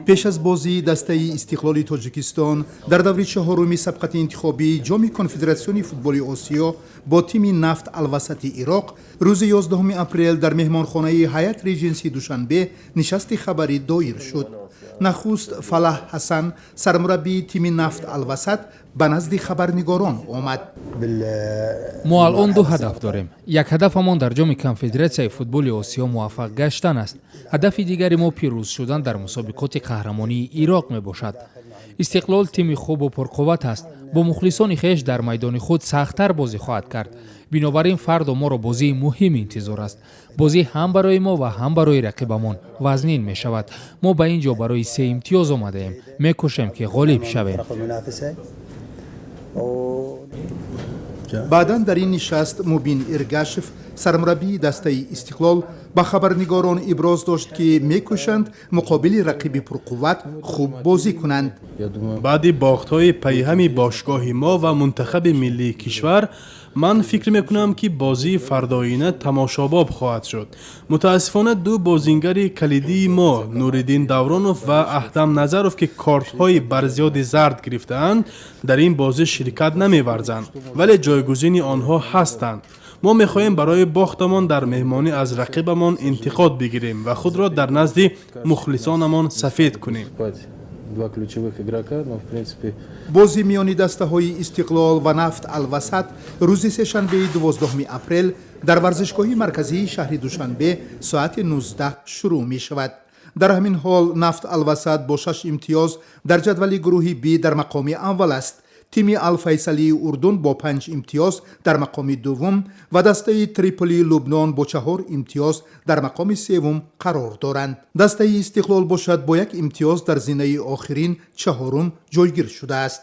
پیش از بازی دسته استقلال تاجیکستان در دوره چهارم سبقت انتخابی جام کنفدراسیون فوتبال آسیا با تیم نفت الوسط عراق روز 11 اپریل در مهمانخانه هیئت ریجنسی دوشنبه نشست خبری دایر شد. نخست فلاح حسن سرمربی تیم نفت الوسط به نزد خبرنگاران آمد. ما الان دو هدف داریم. یک هدفمان در جام کنفدراسیون فوتبال آسیا موفق گشتن است. هدف دیگری ما پیروز شدن در مسابقات قهرمانی عراق می باشد. استقلال تیم خوب و پرقوت است. با مخلصان خویش در میدان خود سخت‌تر بازی خواهد کرد. بنابراین فردا ما را بازی مهم انتظار است. بازی هم برای ما و هم برای رقیبمان وزنین می شود. ما به اینجا برای 3 امتیاز آمده ایم. می کوشیم که غالب شویم. بعداً در این نشست مبین ارگاشف سرمربی دسته استقلال با خبرنگاران ابراز داشت که میکوشند مقابل رقیب پرقوت خوب بازی کنند. بعد باخت‌های پیهم باشگاه ما و منتخب ملی کشور من فکر میکنم که بازی فرداینه تماشاباب خواهد شد. متاسفانه دو بازیگر کلیدی ما نوریدین دورانوف و اهدم نظروف که کارت‌های برزیاد زرد گرفتند در این بازی شرکت نمی‌ورزند ولی جایگزین آنها هستند. ما می‌خواهیم برای باختمان در مهمانی از رقیبمان انتقاد بگیریم و خود را در نزد مخلصانمان سفید کنیم. بازی میانی دسته های استقلال و نفت الوسط روز سه‌شنبه 12 اپریل در ورزشگاه مرکزی شهر دوشنبه ساعت 19 شروع می شود. در همین حال نفت الوسط با 6 امتیاز در جدول گروه بی در مقام اول است. تیم الفیصلی اردن با 5 امتیاز در مقام دوم و دسته تریپولی لبنان با 4 امتیاز در مقام سوم قرار دارند. دسته استقلال باشد با 1 امتیاز در زینه آخرین چهارم جایگیر شده است.